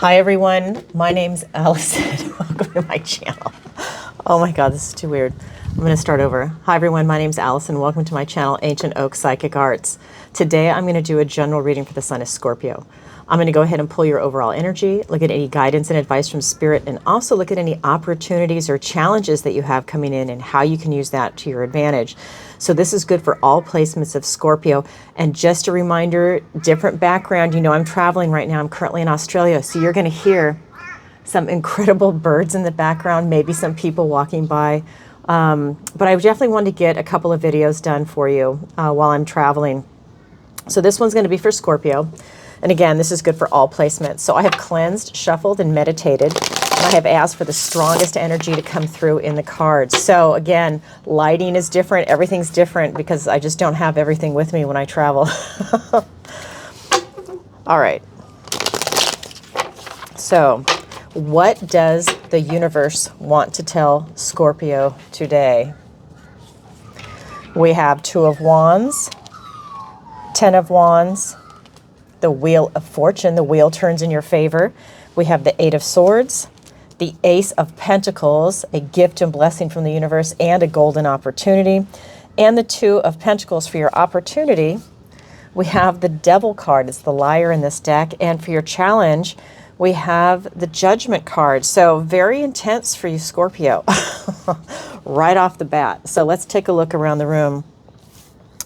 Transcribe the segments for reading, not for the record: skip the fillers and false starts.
Hi everyone, my name's Alison. Welcome to my channel. Oh my god, this is too weird. I'm going to start over. Hi everyone, my name's Alison. Welcome to my channel, Ancient Oak Psychic Arts. Today I'm going to do a general reading for the sign of Scorpio. I'm going to go ahead and pull your overall energy, look at any guidance and advice from Spirit, and also look at any opportunities or challenges that you have coming in and how you can use that to your advantage. So this is good for all placements of Scorpio. And just a reminder, different background. You know, I'm traveling right now. I'm currently in Australia. So you're going to hear some incredible birds in the background, maybe some people walking by. But I definitely want to get a couple of videos done for you while I'm traveling. So this one's going to be for Scorpio. And again, this is good for all placements. So I have cleansed, shuffled, and meditated. And I have asked for the strongest energy to come through in the cards. So again, lighting is different. Everything's different because I just don't have everything with me when I travel. All right. So what does the universe want to tell Scorpio today? We have Two of Wands, 10 of Wands, the Wheel of Fortune. The wheel turns in your favor. We have the Eight of Swords, the Ace of Pentacles, a gift and blessing from the universe and a golden opportunity, and the Two of Pentacles for your opportunity. We have the Devil card. It's the liar in this deck. And for your challenge, we have the Judgment card. So very intense for you, Scorpio, right off the bat. So let's take a look around the room.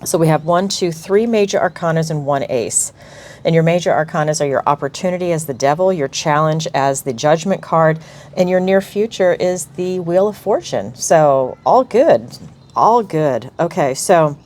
So we have 1, 2, 3 major arcanas and 1 ace. And your major arcanas are your opportunity as the Devil, your challenge as the Judgment card, and your near future is the Wheel of Fortune. So all good, all good. Okay, so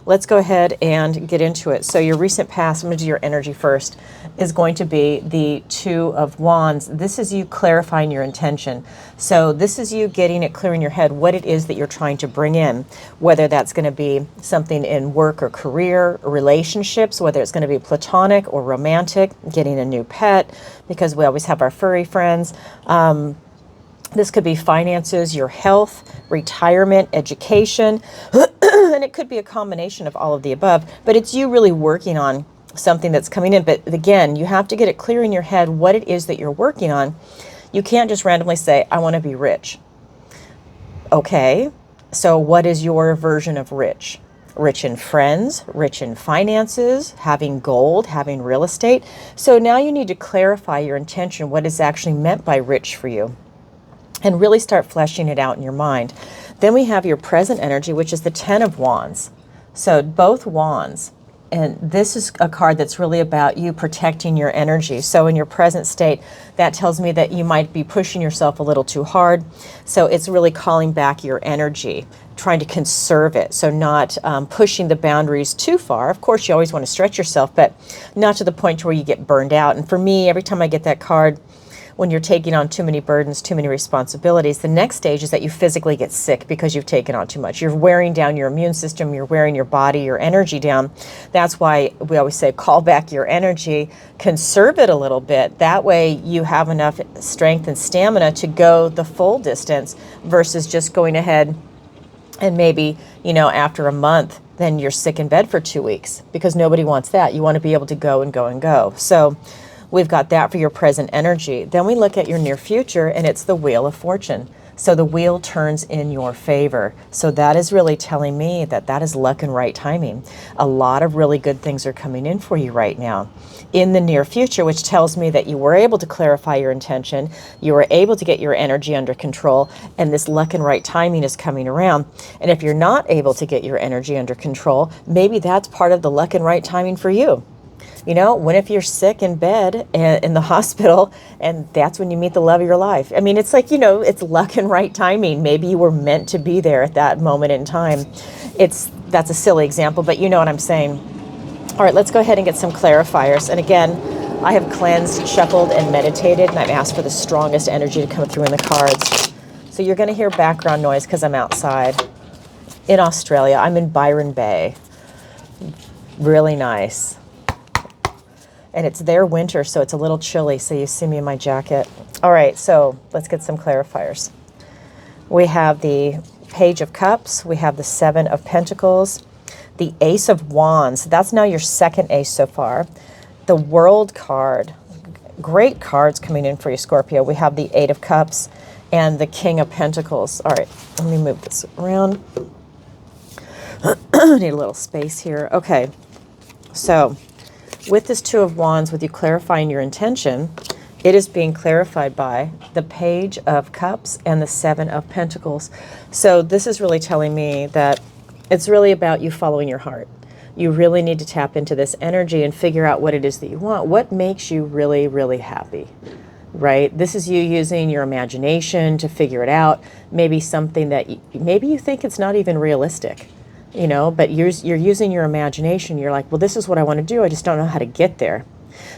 let's go ahead and get into it. So your recent past, I'm going to do your energy first, is going to be the Two of Wands. This is you clarifying your intention. So this is you getting it clear in your head what it is that you're trying to bring in, whether that's going to be something in work or career, or relationships, whether it's going to be platonic or romantic, getting a new pet, because we always have our furry friends. This could be finances, your health, retirement, education, and it could be a combination of all of the above, but it's you really working on something that's coming in. But again, you have to get it clear in your head what it is that you're working on. You can't just randomly say, I want to be rich. Okay, so what is your version of rich? Rich in friends, rich in finances, having gold, having real estate. So now you need to clarify your intention, what is actually meant by rich for you, and really start fleshing it out in your mind. Then we have your present energy, which is the 10 of Wands. So both wands. And this is a card that's really about you protecting your energy. So in your present state, that tells me that you might be pushing yourself a little too hard. So it's really calling back your energy, trying to conserve it. So not pushing the boundaries too far. Of course, you always want to stretch yourself, but not to the point where you get burned out. And for me, every time I get that card, when you're taking on too many burdens, too many responsibilities, the next stage is that you physically get sick because you've taken on too much. You're wearing down your immune system, you're wearing your body, your energy down. That's why we always say call back your energy, conserve it a little bit. That way you have enough strength and stamina to go the full distance versus just going ahead and maybe, you know, after a month, then you're sick in bed for 2 weeks, because nobody wants that. You want to be able to go and go and go. So we've got that for your present energy. Then we look at your near future, and it's the Wheel of Fortune. So the wheel turns in your favor. So that is really telling me that that is luck and right timing. A lot of really good things are coming in for you right now in the near future, which tells me that you were able to clarify your intention, you were able to get your energy under control, and this luck and right timing is coming around. And if you're not able to get your energy under control, maybe that's part of the luck and right timing for you. You know, when if you're sick in bed and in the hospital, and that's when you meet the love of your life. I mean, it's like, you know, it's luck and right timing. Maybe you were meant to be there at that moment in time. That's a silly example, but you know what I'm saying. All right, let's go ahead and get some clarifiers. And again, I have cleansed, shuffled, and meditated, and I've asked for the strongest energy to come through in the cards. So you're going to hear background noise because I'm outside in Australia. I'm in Byron Bay. Really nice. And it's their winter, so it's a little chilly, so you see me in my jacket. All right, so let's get some clarifiers. We have the Page of Cups. We have the Seven of Pentacles. The Ace of Wands. That's now your second ace so far. The World card. great cards coming in for you, Scorpio. We have the Eight of Cups and the King of Pentacles. All right, let me move this around. Need a little space here. Okay, so with this Two of Wands, with you clarifying your intention, it is being clarified by the Page of Cups and the Seven of Pentacles. So this is really telling me that it's really about you following your heart. You really need to tap into this energy and figure out what it is that you want. What makes you really, really happy, right? This is you using your imagination to figure it out. Maybe something that maybe you think it's not even realistic, you know, but you're using your imagination. You're like, well, this is what I want to do. I just don't know how to get there.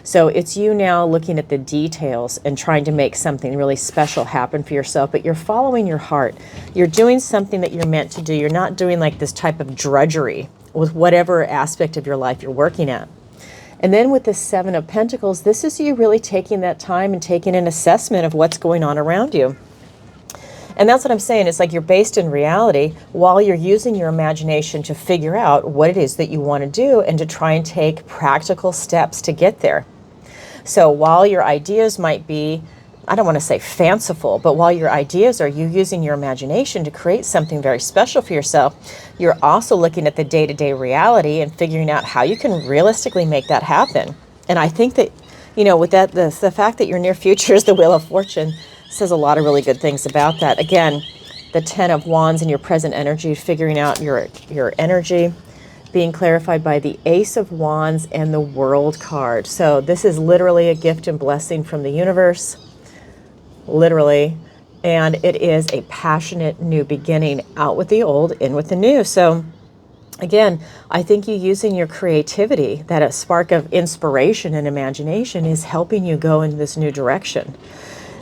So it's you now looking at the details and trying to make something really special happen for yourself, but you're following your heart. You're doing something that you're meant to do. You're not doing like this type of drudgery with whatever aspect of your life you're working at. And then with the Seven of Pentacles, this is you really taking that time and taking an assessment of what's going on around you. And that's what I'm saying. It's like you're based in reality while you're using your imagination to figure out what it is that you want to do and to try and take practical steps to get there. So while your ideas might be, I don't want to say fanciful, but while your ideas are you using your imagination to create something very special for yourself, you're also looking at the day-to-day reality and figuring out how you can realistically make that happen. And I think that, you know, with that, the fact that your near future is the Wheel of Fortune says a lot of really good things about that. Again, the Ten of Wands and your present energy, figuring out your energy, being clarified by the Ace of Wands and the World card. So this is literally a gift and blessing from the universe, literally, and it is a passionate new beginning, out with the old, in with the new. So again, I think you using your creativity, that a spark of inspiration and imagination is helping you go in this new direction.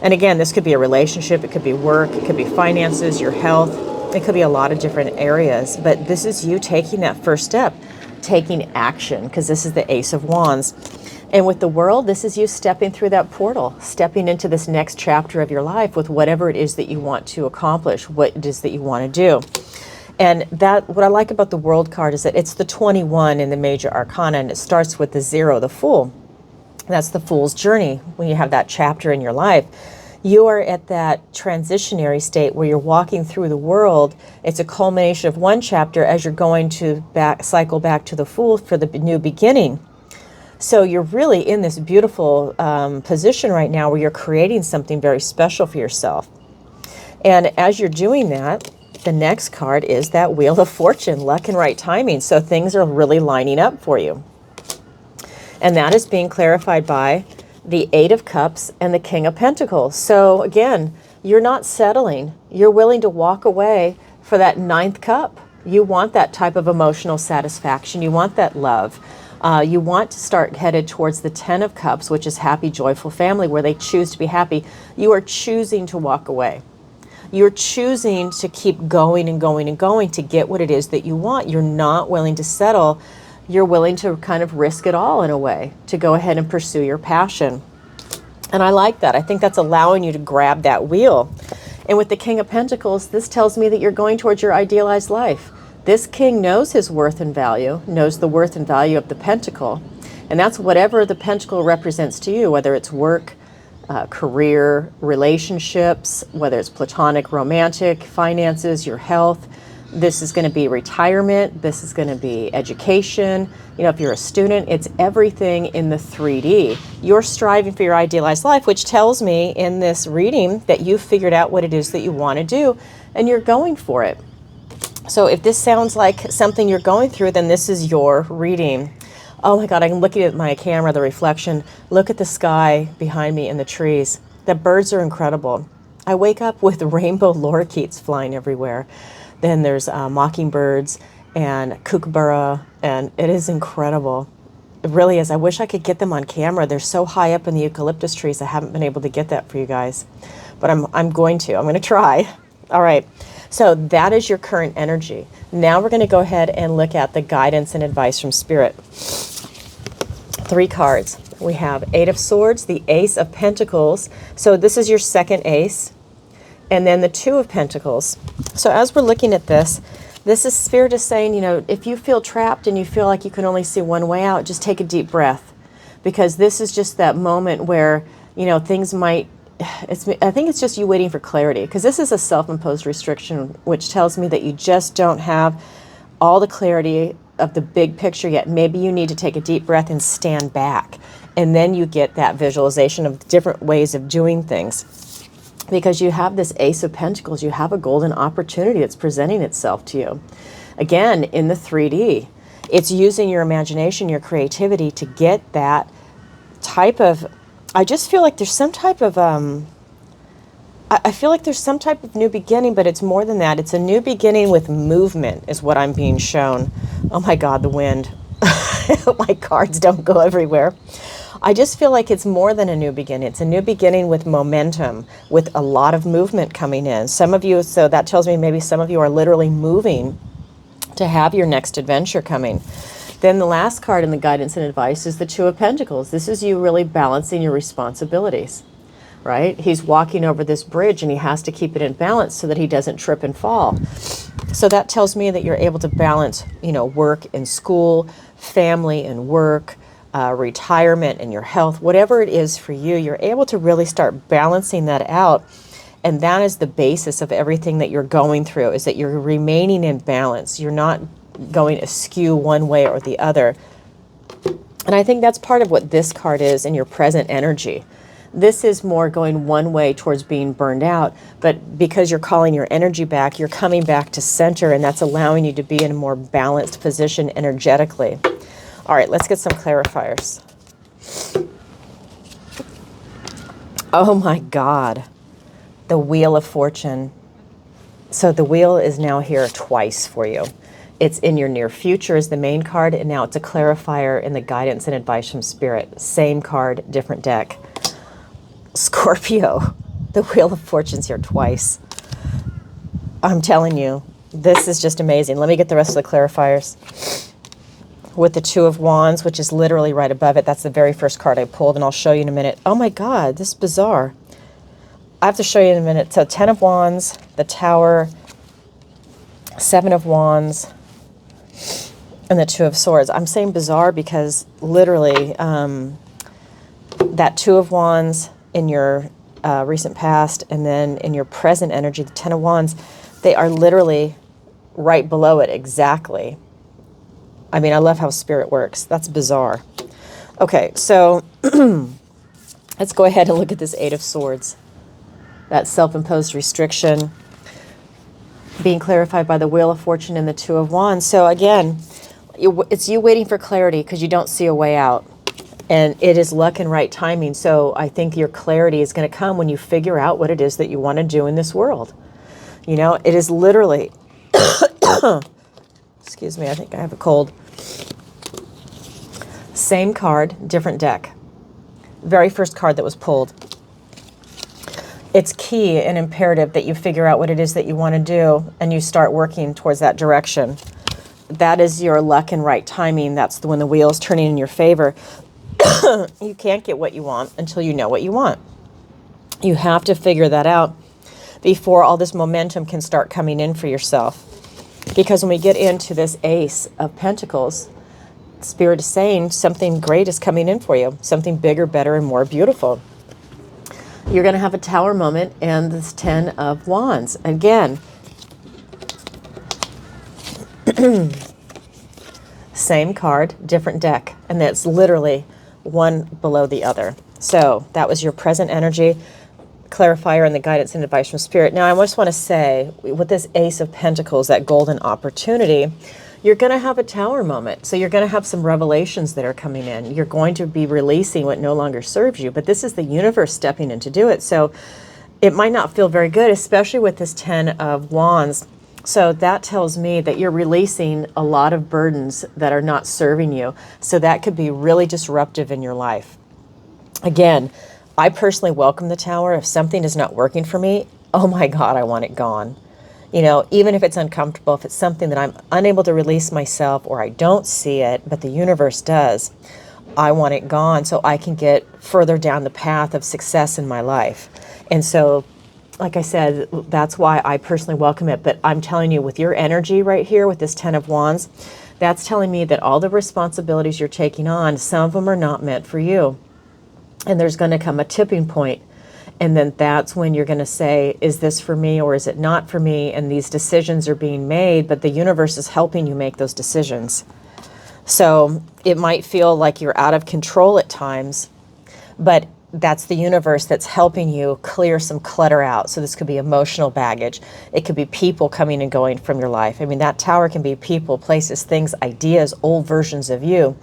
And again, this could be a relationship, it could be work, it could be finances, your health, it could be a lot of different areas, but this is you taking that first step, taking action, because this is the Ace of Wands. And with the World, this is you stepping through that portal, stepping into this next chapter of your life with whatever it is that you want to accomplish, what it is that you want to do. And that, what I like about the World card is that it's the 21 in the major arcana, and it starts with the 0, the Fool. That's the Fool's journey. When you have that chapter in your life, you are at that transitionary state where you're walking through the world. It's a culmination of one chapter as you're going to cycle back to the Fool for the new beginning. So you're really in this beautiful position right now where you're creating something very special for yourself. And as you're doing that, the next card is that Wheel of Fortune, luck and right timing. So things are really lining up for you. And that is being clarified by the Eight of Cups and the King of Pentacles. So again, you're not settling. You're willing to walk away for that 9th cup. You want that type of emotional satisfaction. You want that love. You want to start headed towards the 10 of Cups, which is happy, joyful family, where they choose to be happy. You are choosing to walk away. You're choosing to keep going and going and going to get what it is that you want. You're not willing to settle. You're willing to kind of risk it all in a way to go ahead and pursue your passion. And I like that. I think that's allowing you to grab that wheel. And with the King of Pentacles, this tells me that you're going towards your idealized life. This king knows his worth and value, knows the worth and value of the pentacle. And that's whatever the pentacle represents to you, whether it's work, career, relationships, whether it's platonic, romantic, finances, your health. This is going to be retirement. This is going to be education. You know, if you're a student, it's everything in the 3D. You're striving for your idealized life, which tells me in this reading that you've figured out what it is that you want to do and you're going for it. So if this sounds like something you're going through, then this is your reading. Oh my God, I'm looking at my camera, the reflection. Look at the sky behind me and the trees. The birds are incredible. I wake up with rainbow lorikeets flying everywhere. Then there's mockingbirds and kookaburra, and it is incredible. It really is. I wish I could get them on camera. They're so high up in the eucalyptus trees. I haven't been able to get that for you guys, but I'm going to try. All right. So that is your current energy. Now we're going to go ahead and look at the guidance and advice from Spirit. 3 cards. We have 8 of Swords, the Ace of Pentacles. So this is your second ace. And then the 2 of Pentacles. So as we're looking at this, this is Spirit is saying, you know, if you feel trapped and you feel like you can only see one way out, just take a deep breath. Because this is just that moment where You know, things might, I think it's just you waiting for clarity, because this is a self-imposed restriction, which tells me that you just don't have all the clarity of the big picture yet. Maybe you need to take a deep breath and stand back, and then you get that visualization of different ways of doing things, because you have this Ace of Pentacles. You have a golden opportunity that's presenting itself to you. Again, in the 3D, it's using your imagination, your creativity to get that type of, I just feel like there's some type of, I feel like there's some type of new beginning, but it's more than that. It's a new beginning with movement is what I'm being shown. Oh my God, the wind. My cards don't go everywhere. I just feel like it's more than a new beginning. It's a new beginning with momentum, with a lot of movement coming in. Some of you, so that tells me maybe some of you are literally moving to have your next adventure coming. Then the last card in the guidance and advice is the Two of Pentacles. This is you really balancing your responsibilities, right? He's walking over this bridge and he has to keep it in balance so that he doesn't trip and fall. So that tells me that you're able to balance, you know, work and school, family and work, retirement and your health, whatever it is for you, you're able to really start balancing that out. And that is the basis of everything that you're going through, is that you're remaining in balance. You're not going askew one way or the other. And I think that's part of what this card is in your present energy. This is more going one way towards being burned out, but because you're calling your energy back, you're coming back to center, and that's allowing you to be in a more balanced position energetically. All right, let's get some clarifiers. Oh my God, the Wheel of Fortune. So the wheel is now here twice for you. It's in your near future is the main card, and now it's a clarifier in the guidance and advice from Spirit. Same card, different deck. Scorpio, the Wheel of Fortune's here twice. I'm telling you, this is just amazing. Let me get the rest of the clarifiers. With the Two of Wands, which is literally right above it. That's the very first card I pulled, and I'll show you in a minute. Oh my God, this is bizarre. I have to show you in a minute. So 10 of Wands, the Tower, 7 of Wands, and the Two of Swords. I'm saying bizarre because literally that Two of Wands in your recent past, and then in your present energy, the 10 of Wands, they are literally right below it exactly. I mean, I love how Spirit works. That's bizarre. Okay, so let's go ahead and look at this Eight of Swords. That self-imposed restriction being clarified by the Wheel of Fortune and the Two of Wands. So again, it's you waiting for clarity because you don't see a way out. And it is luck and right timing. So I think your clarity is going to come when you figure out what it is that you want to do in this world. You know, it is literally, excuse me, I think I have a cold. Same card, different deck. Very first card that was pulled. It's key and imperative that you figure out what it is that you want to do and you start working towards that direction. That is your luck and right timing. That's when the wheel's turning in your favor. You can't get what you want until you know what you want. You have to figure that out before all this momentum can start coming in for yourself. Because when we get into this Ace of Pentacles, Spirit is saying something great is coming in for you. Something bigger, better, and more beautiful. You're going to have a Tower moment and this 10 of Wands. Again, same card, different deck. And that's literally one below the other. So that was your present energy clarifier and the guidance and advice from Spirit. Now, I just want to say, with this Ace of Pentacles, that golden opportunity, you're going to have a Tower moment. So you're going to have some revelations that are coming in. You're going to be releasing what no longer serves you, but this is the universe stepping in to do it. So it might not feel very good, especially with this 10 of Wands. So that tells me that you're releasing a lot of burdens that are not serving you. So that could be really disruptive in your life. Again, I personally welcome the Tower. If something is not working for me, oh my God, I want it gone. You know, even if it's uncomfortable, if it's something that I'm unable to release myself or I don't see it, but the universe does, I want it gone so I can get further down the path of success in my life. And so, like I said, that's why I personally welcome it. But I'm telling you, with your energy right here, with this 10 of Wands, that's telling me that all the responsibilities you're taking on, some of them are not meant for you. And there's going to come a tipping point. And then that's when you're going to say, is this for me or is it not for me? And these decisions are being made, but the universe is helping you make those decisions. So it might feel like you're out of control at times, but that's the universe that's helping you clear some clutter out. So this could be emotional baggage. It could be people coming and going from your life. I mean, that tower can be people, places, things, ideas, old versions of you.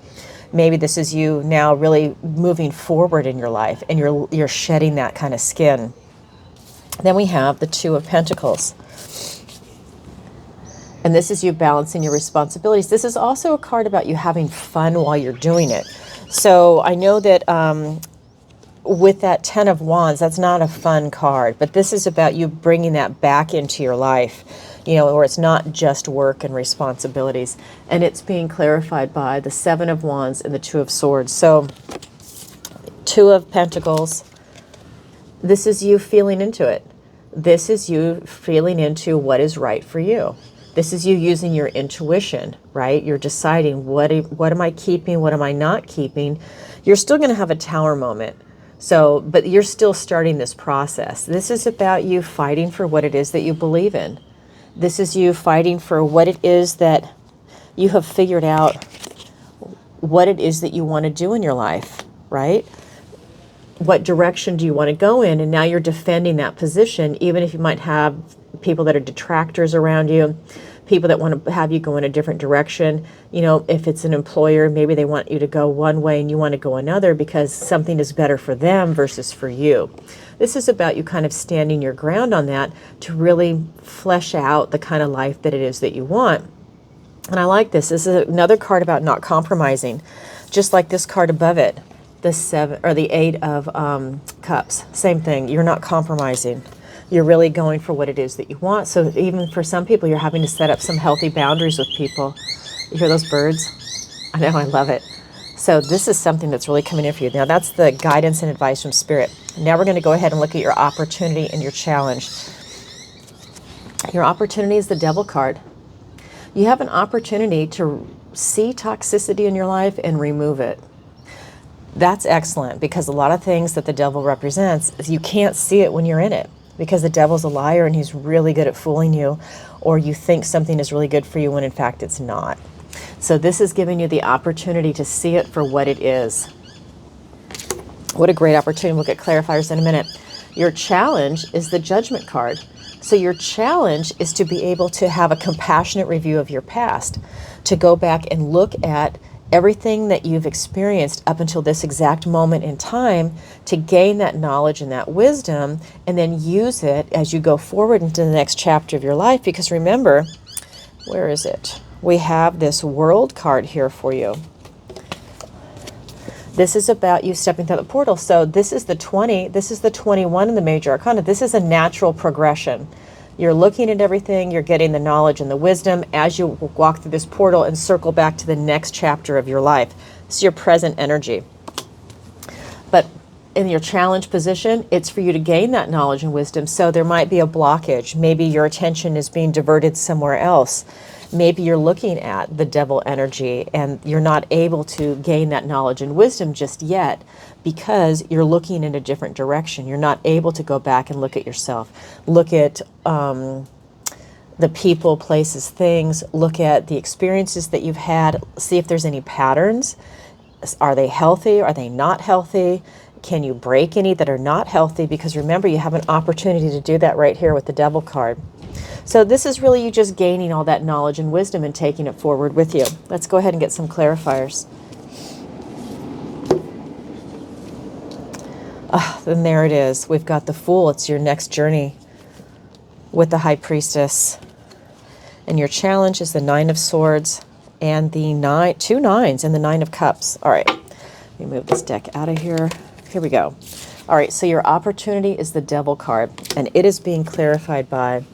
Maybe this is you now really moving forward in your life and you're shedding that kind of skin. Then we have the Two of Pentacles. And this is you balancing your responsibilities. This is also a card about you having fun while you're doing it. So I know that with that Ten of Wands, that's not a fun card, but this is about you bringing that back into your life, you know, where it's not just work and responsibilities. And it's being clarified by the Seven of Wands and the Two of Swords. So Two of Pentacles, this is you feeling into it. This is you feeling into what is right for you. This is you using your intuition, right? You're deciding what am I keeping, what am I not keeping. You're still going to have a Tower moment. So, but you're still starting this process. This is about you fighting for what it is that you believe in. This is you fighting for what it is that you have figured out, what it is that you want to do in your life, right? What direction do you want to go in? And now you're defending that position, even if you might have people that are detractors around you, people that want to have you go in a different direction. You know, if it's an employer, maybe they want you to go one way and you want to go another because something is better for them versus for you. This is about you kind of standing your ground on that to really flesh out the kind of life that it is that you want. And I like this. This is another card about not compromising, just like this card above it, the seven or the Eight of Cups. Same thing. You're not compromising. You're really going for what it is that you want. So even for some people, you're having to set up some healthy boundaries with people. You hear those birds? I know, I love it. So this is something that's really coming in for you. Now that's the guidance and advice from Spirit. Now we're going to go ahead and look at your opportunity and your challenge. Your opportunity is the Devil card. You have an opportunity to see toxicity in your life and remove it. That's excellent, because a lot of things that the devil represents, you can't see it when you're in it, because the devil's a liar and he's really good at fooling you, or you think something is really good for you when in fact it's not. So this is giving you the opportunity to see it for what it is. What a great opportunity. We'll get clarifiers in a minute. Your challenge is the Judgment card. So your challenge is to be able to have a compassionate review of your past, to go back and look at everything that you've experienced up until this exact moment in time, to gain that knowledge and that wisdom, and then use it as you go forward into the next chapter of your life. Because remember, where is it? We have this World card here for you. This is about you stepping through the portal. So this is the 20, this is the 21 in the Major Arcana. This is a natural progression. You're looking at everything, you're getting the knowledge and the wisdom as you walk through this portal and circle back to the next chapter of your life. It's your present energy. But in your challenge position, it's for you to gain that knowledge and wisdom. So there might be a blockage. Maybe your attention is being diverted somewhere else. Maybe you're looking at the devil energy and you're not able to gain that knowledge and wisdom just yet because you're looking in a different direction. You're not able to go back and look at yourself. Look at the people, places, things. Look at the experiences that you've had. See if there's any patterns. Are they healthy? Are they not healthy? Can you break any that are not healthy? Because remember, you have an opportunity to do that right here with the Devil card. So this is really you just gaining all that knowledge and wisdom and taking it forward with you. Let's go ahead and get some clarifiers. Then there it is. We've got the Fool. It's your next journey with the High Priestess. And your challenge is the Nine of Swords and the two nines and the Nine of Cups. All right. Let me move this deck out of here. Here we go. All right. So your opportunity is the Devil card. And it is being clarified by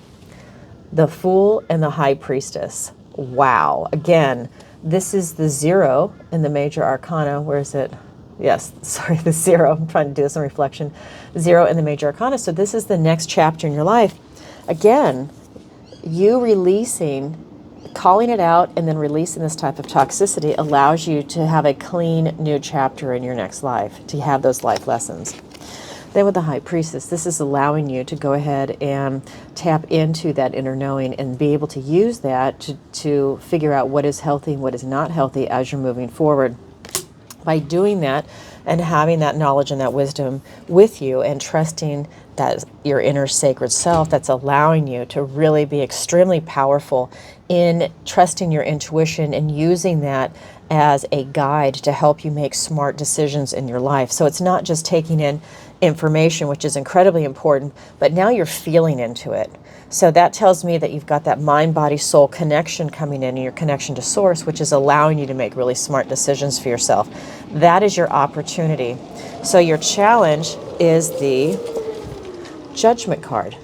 the Fool and the High Priestess. Wow. Again, this is the 0 in the Major Arcana. Where is it? Yes, sorry, the 0. I'm trying to do some reflection. 0 in the Major Arcana. So this is the next chapter in your life. Again, you releasing calling it out and then releasing this type of toxicity allows you to have a clean new chapter in your next life, to have those life lessons. Then with the High Priestess, this is allowing you to go ahead and tap into that inner knowing and be able to use that to figure out what is healthy and what is not healthy as you're moving forward. By doing that and having that knowledge and that wisdom with you and trusting that your inner sacred self, that's allowing you to really be extremely powerful in trusting your intuition and using that as a guide to help you make smart decisions in your life. So it's not just taking in information, which is incredibly important, but now you're feeling into it. So that tells me that you've got that mind, body, soul connection coming in, and your connection to source, which is allowing you to make really smart decisions for yourself. That is your opportunity. So your challenge is the Judgment card.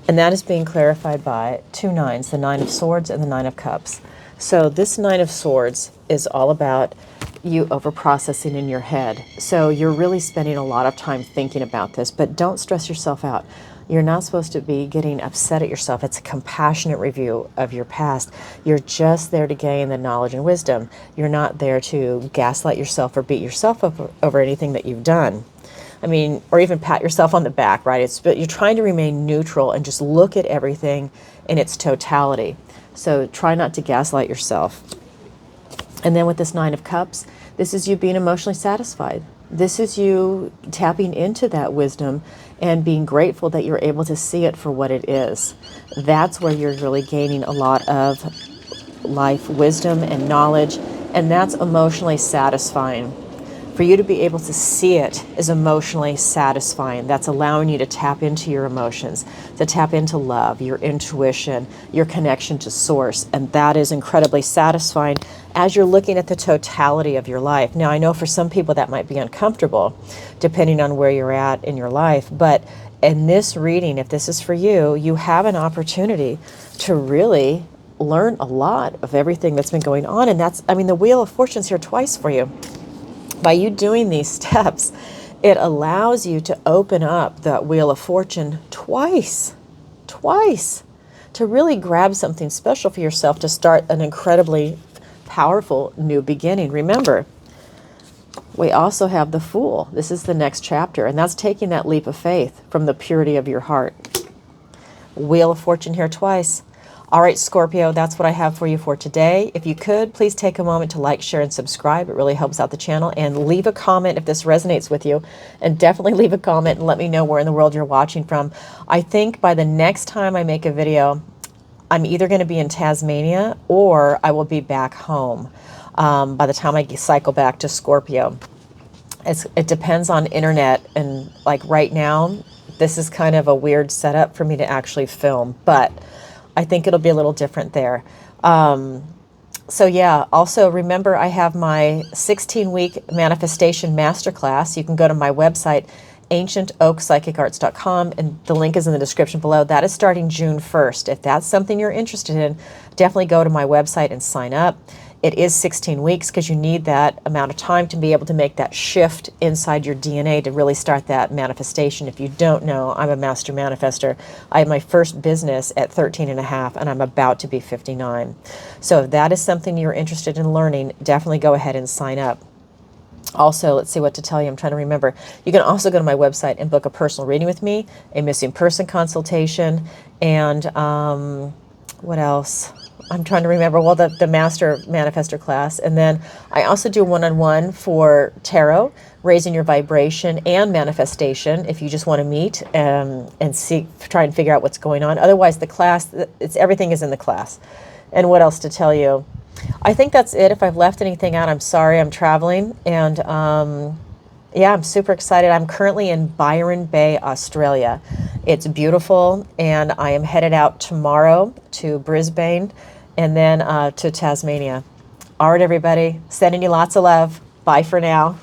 And that is being clarified by 2 nines, the 9 of Swords and the 9 of Cups. So this 9 of Swords is all about you over-processing in your head. So you're really spending a lot of time thinking about this, but don't stress yourself out. You're not supposed to be getting upset at yourself. It's a compassionate review of your past. You're just there to gain the knowledge and wisdom. You're not there to gaslight yourself or beat yourself up over anything that you've done. I mean, or even pat yourself on the back, right? But you're trying to remain neutral and just look at everything in its totality. So try not to gaslight yourself. And then with this 9 of Cups, this is you being emotionally satisfied. This is you tapping into that wisdom and being grateful that you're able to see it for what it is. That's where you're really gaining a lot of life wisdom and knowledge, and that's emotionally satisfying. For you to be able to see it is emotionally satisfying. That's allowing you to tap into your emotions, to tap into love, your intuition, your connection to source. And that is incredibly satisfying as you're looking at the totality of your life. Now, I know for some people that might be uncomfortable, depending on where you're at in your life. But in this reading, if this is for you, you have an opportunity to really learn a lot of everything that's been going on. And that's, I mean, the Wheel of Fortune's here twice for you. By you doing these steps, it allows you to open up that Wheel of Fortune twice, to really grab something special for yourself to start an incredibly powerful new beginning. Remember, we also have the Fool. This is the next chapter, and that's taking that leap of faith from the purity of your heart. Wheel of Fortune here twice. All right, Scorpio, that's what I have for you for today. If you could, please take a moment to like, share, and subscribe. It really helps out the channel. And leave a comment if this resonates with you. And definitely leave a comment and let me know where in the world you're watching from. I think by the next time I make a video, I'm either going to be in Tasmania or I will be back home by the time I cycle back to Scorpio. It depends on internet. And like right now, this is kind of a weird setup for me to actually film. But I think it'll be a little different there. So yeah, also remember I have my 16-week manifestation masterclass. You can go to my website, ancientoakpsychicarts.com, and the link is in the description below. That is starting June 1st. If that's something you're interested in, definitely go to my website and sign up. It is 16 weeks because you need that amount of time to be able to make that shift inside your DNA to really start that manifestation. If you don't know, I'm a master manifester. I had my first business at 13 and a half, and I'm about to be 59. So if that is something you're interested in learning, definitely go ahead and sign up. Also, let's see what to tell you. I'm trying to remember. You can also go to my website and book a personal reading with me, a missing person consultation, and what else? I'm trying to remember. Well, the Master Manifestor class. And then I also do one-on-one for tarot, raising your vibration, and manifestation if you just want to meet and try and figure out what's going on. Otherwise, the class, everything is in the class. And what else to tell you? I think that's it. If I've left anything out, I'm sorry. I'm traveling. And yeah, I'm super excited. I'm currently in Byron Bay, Australia. It's beautiful. And I am headed out tomorrow to Brisbane and then to Tasmania. All right, everybody. Sending you lots of love. Bye for now.